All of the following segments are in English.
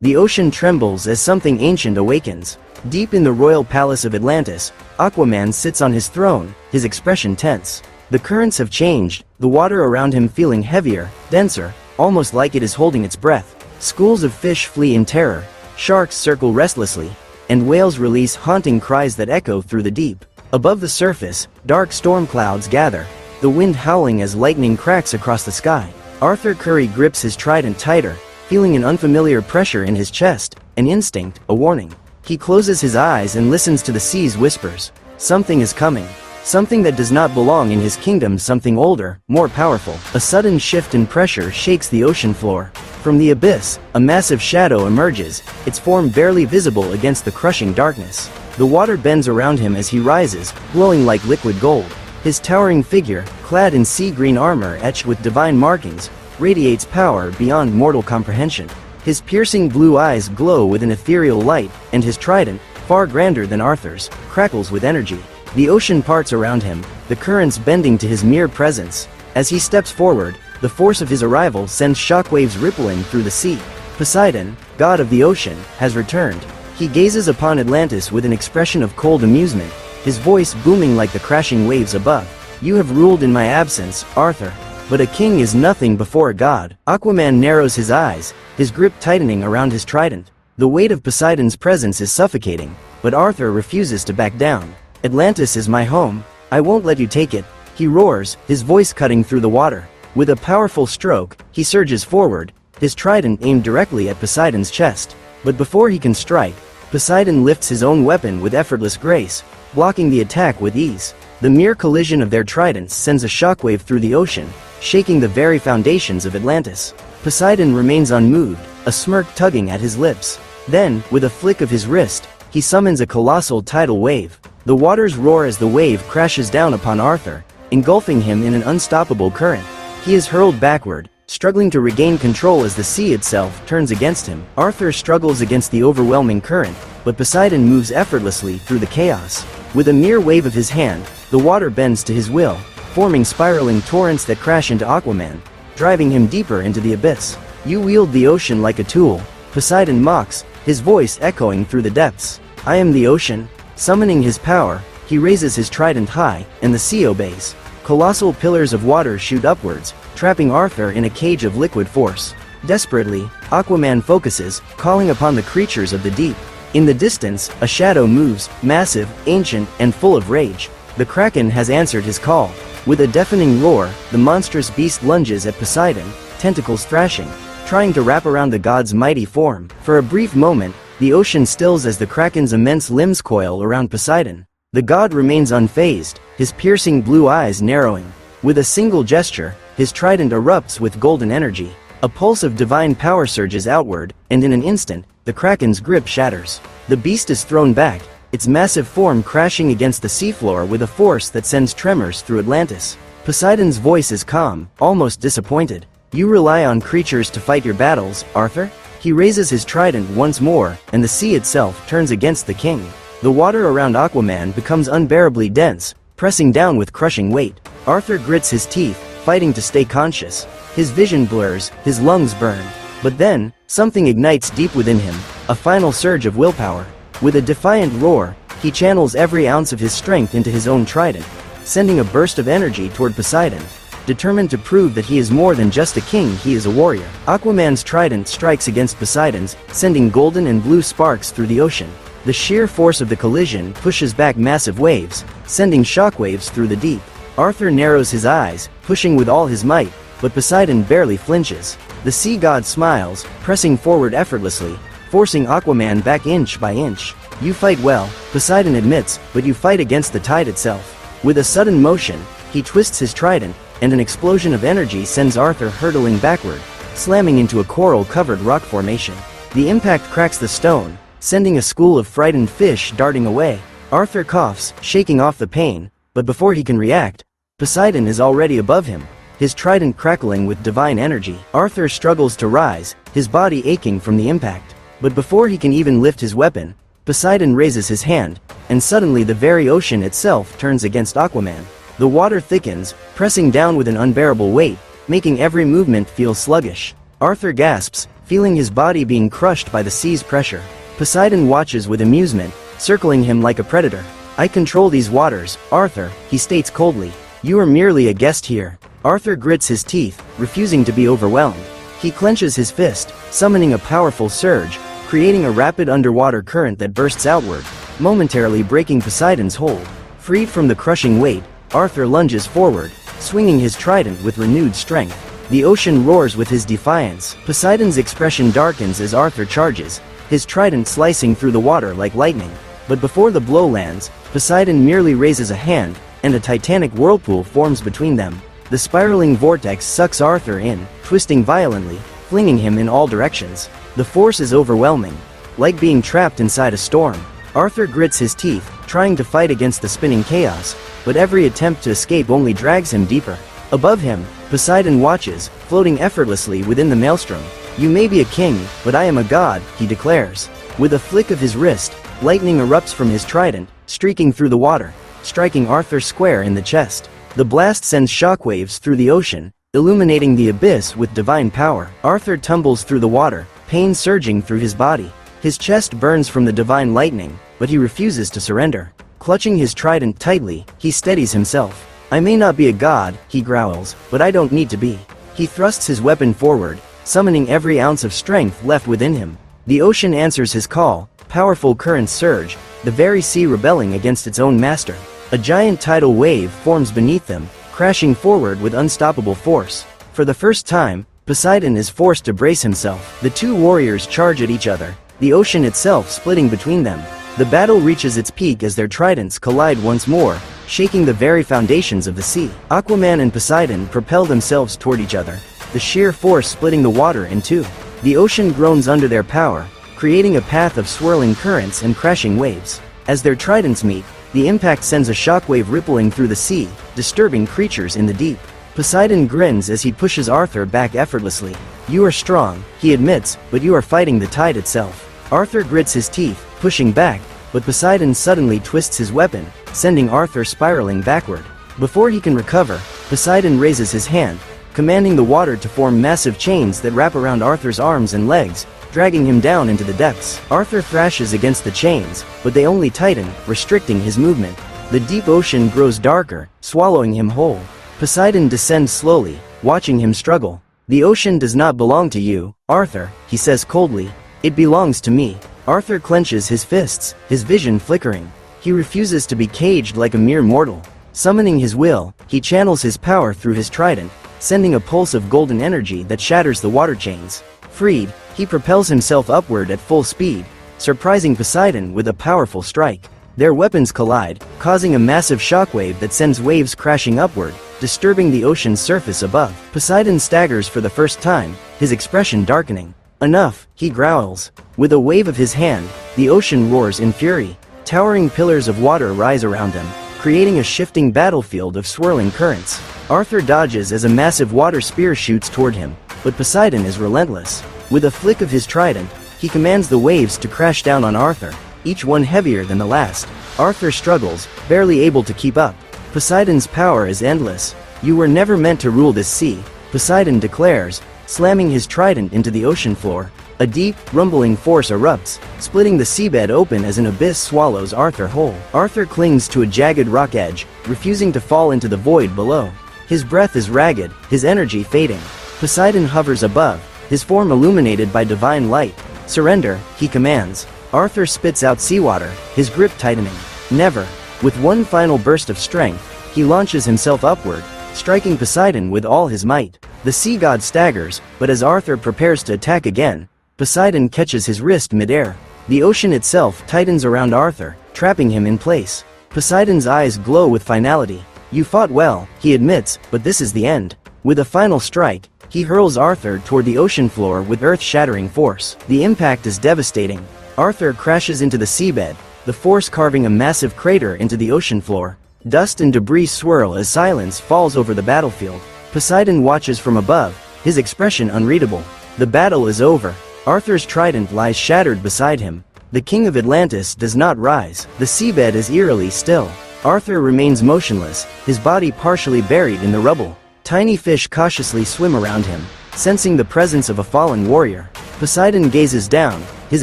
The ocean trembles as something ancient awakens. Deep in the royal palace of Atlantis, Aquaman sits on his throne, his expression tense. The currents have changed, the water around him feeling heavier, denser, almost like it is holding its breath. Schools of fish flee in terror, sharks circle restlessly, and whales release haunting cries that echo through the deep. Above the surface, dark storm clouds gather, the wind howling as lightning cracks across the sky. Arthur Curry grips his trident tighter, feeling an unfamiliar pressure in his chest, an instinct, a warning. He closes his eyes and listens to the sea's whispers. Something is coming. Something that does not belong in his kingdom, something older, more powerful. A sudden shift in pressure shakes the ocean floor. From the abyss, a massive shadow emerges, its form barely visible against the crushing darkness. The water bends around him as he rises, glowing like liquid gold. His towering figure, clad in sea-green armor etched with divine markings, radiates power beyond mortal comprehension. His piercing blue eyes glow with an ethereal light, and his trident, far grander than Arthur's, crackles with energy. The ocean parts around him, the currents bending to his mere presence. As he steps forward, the force of his arrival sends shockwaves rippling through the sea. Poseidon, god of the ocean, has returned. He gazes upon Atlantis with an expression of cold amusement, his voice booming like the crashing waves above. "You have ruled in my absence, Arthur. But a king is nothing before a god." Aquaman narrows his eyes, his grip tightening around his trident. The weight of Poseidon's presence is suffocating, but Arthur refuses to back down. "Atlantis is my home. I won't let you take it," he roars, his voice cutting through the water. With a powerful stroke, he surges forward, his trident aimed directly at Poseidon's chest. But before he can strike, Poseidon lifts his own weapon with effortless grace, blocking the attack with ease. The mere collision of their tridents sends a shockwave through the ocean, shaking the very foundations of Atlantis. Poseidon remains unmoved, a smirk tugging at his lips. Then, with a flick of his wrist, he summons a colossal tidal wave. The waters roar as the wave crashes down upon Arthur, engulfing him in an unstoppable current. He is hurled backward, struggling to regain control as the sea itself turns against him. Arthur struggles against the overwhelming current, but Poseidon moves effortlessly through the chaos. With a mere wave of his hand, the water bends to his will, forming spiraling torrents that crash into Aquaman, driving him deeper into the abyss. "You wield the ocean like a tool," Poseidon mocks, his voice echoing through the depths. "I am the ocean." Summoning his power, he raises his trident high, and the sea obeys. Colossal pillars of water shoot upwards, trapping Arthur in a cage of liquid force. Desperately, Aquaman focuses, calling upon the creatures of the deep. In the distance, a shadow moves, massive, ancient, and full of rage. The Kraken has answered his call. With a deafening roar, the monstrous beast lunges at Poseidon, tentacles thrashing, trying to wrap around the god's mighty form. For a brief moment, the ocean stills as the Kraken's immense limbs coil around Poseidon. The god remains unfazed, his piercing blue eyes narrowing. With a single gesture, his trident erupts with golden energy. A pulse of divine power surges outward, and in an instant, the Kraken's grip shatters. The beast is thrown back, its massive form crashing against the seafloor with a force that sends tremors through Atlantis. Poseidon's voice is calm, almost disappointed. "You rely on creatures to fight your battles, Arthur?" He raises his trident once more, and the sea itself turns against the king. The water around Aquaman becomes unbearably dense, pressing down with crushing weight. Arthur grits his teeth, fighting to stay conscious. His vision blurs, his lungs burn. But then, something ignites deep within him, a final surge of willpower. With a defiant roar, he channels every ounce of his strength into his own trident, sending a burst of energy toward Poseidon. Determined to prove that he is more than just a king, he is a warrior. Aquaman's trident strikes against Poseidon's, sending golden and blue sparks through the ocean. The sheer force of the collision pushes back massive waves, sending shockwaves through the deep. Arthur narrows his eyes, pushing with all his might, but Poseidon barely flinches. The sea god smiles, pressing forward effortlessly, forcing Aquaman back inch by inch. "You fight well," Poseidon admits, "but you fight against the tide itself." With a sudden motion, he twists his trident, and an explosion of energy sends Arthur hurtling backward, slamming into a coral-covered rock formation. The impact cracks the stone, sending a school of frightened fish darting away. Arthur coughs, shaking off the pain, but before he can react, Poseidon is already above him, his trident crackling with divine energy. Arthur struggles to rise, his body aching from the impact. But before he can even lift his weapon, Poseidon raises his hand, and suddenly the very ocean itself turns against Aquaman. The water thickens, pressing down with an unbearable weight, making every movement feel sluggish. Arthur gasps, feeling his body being crushed by the sea's pressure. Poseidon watches with amusement, circling him like a predator. "I control these waters, Arthur," he states coldly. "You are merely a guest here." Arthur grits his teeth, refusing to be overwhelmed. He clenches his fist, summoning a powerful surge, creating a rapid underwater current that bursts outward, momentarily breaking Poseidon's hold. Freed from the crushing weight, Arthur lunges forward, swinging his trident with renewed strength. The ocean roars with his defiance. Poseidon's expression darkens as Arthur charges, his trident slicing through the water like lightning. But before the blow lands, Poseidon merely raises a hand, and a titanic whirlpool forms between them. The spiraling vortex sucks Arthur in, twisting violently, flinging him in all directions. The force is overwhelming, like being trapped inside a storm. Arthur grits his teeth, trying to fight against the spinning chaos, but every attempt to escape only drags him deeper. Above him, Poseidon watches, floating effortlessly within the maelstrom. "You may be a king, but I am a god," he declares. With a flick of his wrist, lightning erupts from his trident, streaking through the water, striking Arthur square in the chest. The blast sends shockwaves through the ocean, illuminating the abyss with divine power. Arthur tumbles through the water, pain surging through his body. His chest burns from the divine lightning, but he refuses to surrender. Clutching his trident tightly, he steadies himself. "I may not be a god," he growls, "but I don't need to be." He thrusts his weapon forward, summoning every ounce of strength left within him. The ocean answers his call, powerful currents surge, the very sea rebelling against its own master. A giant tidal wave forms beneath them, crashing forward with unstoppable force. For the first time, Poseidon is forced to brace himself. The two warriors charge at each other, the ocean itself splitting between them. The battle reaches its peak as their tridents collide once more, shaking the very foundations of the sea. Aquaman and Poseidon propel themselves toward each other, the sheer force splitting the water in two. The ocean groans under their power, creating a path of swirling currents and crashing waves. As their tridents meet, the impact sends a shockwave rippling through the sea, disturbing creatures in the deep. Poseidon grins as he pushes Arthur back effortlessly. "You are strong," he admits, "but you are fighting the tide itself." Arthur grits his teeth, pushing back, but Poseidon suddenly twists his weapon, sending Arthur spiraling backward. Before he can recover, Poseidon raises his hand, commanding the water to form massive chains that wrap around Arthur's arms and legs, dragging him down into the depths. Arthur thrashes against the chains, but they only tighten, restricting his movement. The deep ocean grows darker, swallowing him whole. Poseidon descends slowly, watching him struggle. "The ocean does not belong to you, Arthur," he says coldly. "It belongs to me." Arthur clenches his fists, his vision flickering. He refuses to be caged like a mere mortal. Summoning his will, he channels his power through his trident, sending a pulse of golden energy that shatters the water chains. Freed, he propels himself upward at full speed, surprising Poseidon with a powerful strike. Their weapons collide, causing a massive shockwave that sends waves crashing upward, disturbing the ocean's surface above. Poseidon staggers for the first time, his expression darkening. "Enough," he growls. With a wave of his hand, the ocean roars in fury. Towering pillars of water rise around them, creating a shifting battlefield of swirling currents. Arthur dodges as a massive water spear shoots toward him, but Poseidon is relentless. With a flick of his trident, he commands the waves to crash down on Arthur, each one heavier than the last. Arthur struggles, barely able to keep up. Poseidon's power is endless. "You were never meant to rule this sea," Poseidon declares, slamming his trident into the ocean floor. A deep, rumbling force erupts, splitting the seabed open as an abyss swallows Arthur whole. Arthur clings to a jagged rock edge, refusing to fall into the void below. His breath is ragged, his energy fading. Poseidon hovers above, his form illuminated by divine light. "Surrender," he commands. Arthur spits out seawater, his grip tightening. "Never." With one final burst of strength, he launches himself upward, striking Poseidon with all his might. The sea god staggers, but as Arthur prepares to attack again, Poseidon catches his wrist midair. The ocean itself tightens around Arthur, trapping him in place. Poseidon's eyes glow with finality. "You fought well," he admits, "but this is the end." With a final strike, he hurls Arthur toward the ocean floor with earth-shattering force. The impact is devastating. Arthur crashes into the seabed, the force carving a massive crater into the ocean floor. Dust and debris swirl as silence falls over the battlefield. Poseidon watches from above, his expression unreadable. The battle is over. Arthur's trident lies shattered beside him. The King of Atlantis does not rise. The seabed is eerily still. Arthur remains motionless, his body partially buried in the rubble. Tiny fish cautiously swim around him, sensing the presence of a fallen warrior. Poseidon gazes down, his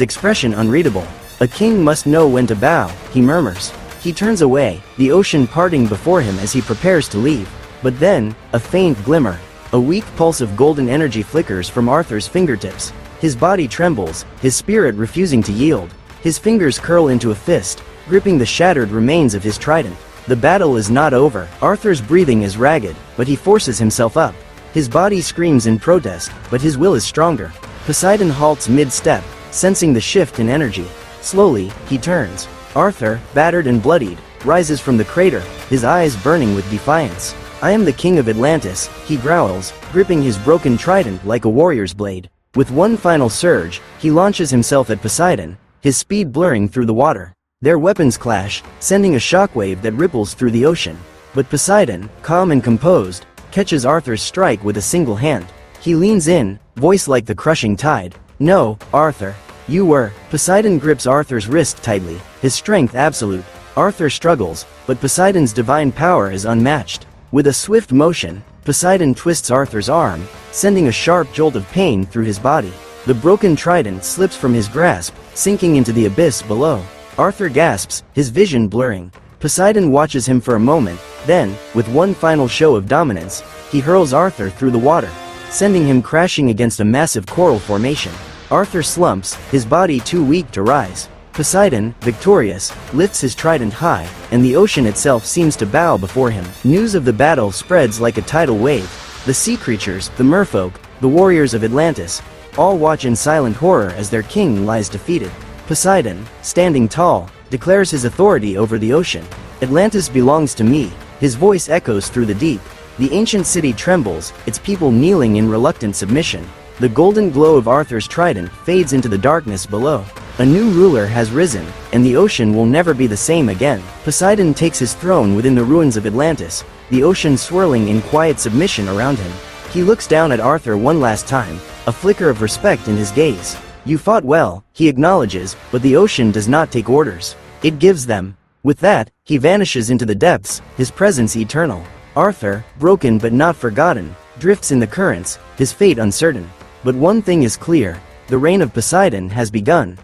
expression unreadable. A king must know when to bow, he murmurs. He turns away, the ocean parting before him as he prepares to leave. But then, a faint glimmer. A weak pulse of golden energy flickers from Arthur's fingertips. His body trembles, his spirit refusing to yield. His fingers curl into a fist, gripping the shattered remains of his trident. The battle is not over. Arthur's breathing is ragged, but he forces himself up. His body screams in protest, but his will is stronger. Poseidon halts mid-step, sensing the shift in energy. Slowly, he turns. Arthur, battered and bloodied, rises from the crater, his eyes burning with defiance. "I am the King of Atlantis," he growls, gripping his broken trident like a warrior's blade. With one final surge, he launches himself at Poseidon, his speed blurring through the water. Their weapons clash, sending a shockwave that ripples through the ocean. But Poseidon, calm and composed, catches Arthur's strike with a single hand. He leans in, voice like the crushing tide. "No, Arthur. You were." Poseidon grips Arthur's wrist tightly, his strength absolute. Arthur struggles, but Poseidon's divine power is unmatched. With a swift motion, Poseidon twists Arthur's arm, sending a sharp jolt of pain through his body. The broken trident slips from his grasp, sinking into the abyss below. Arthur gasps, his vision blurring. Poseidon watches him for a moment, then, with one final show of dominance, he hurls Arthur through the water, sending him crashing against a massive coral formation. Arthur slumps, his body too weak to rise. Poseidon, victorious, lifts his trident high, and the ocean itself seems to bow before him. News of the battle spreads like a tidal wave. The sea creatures, the merfolk, the warriors of Atlantis, all watch in silent horror as their king lies defeated. Poseidon, standing tall, declares his authority over the ocean. "Atlantis belongs to me," his voice echoes through the deep. The ancient city trembles, its people kneeling in reluctant submission. The golden glow of Arthur's trident fades into the darkness below. A new ruler has risen, and the ocean will never be the same again. Poseidon takes his throne within the ruins of Atlantis, the ocean swirling in quiet submission around him. He looks down at Arthur one last time, a flicker of respect in his gaze. "You fought well," he acknowledges, but the ocean does not take orders. It gives them. With that, he vanishes into the depths, his presence eternal. Arthur, broken but not forgotten, drifts in the currents, his fate uncertain. But one thing is clear, the reign of Poseidon has begun.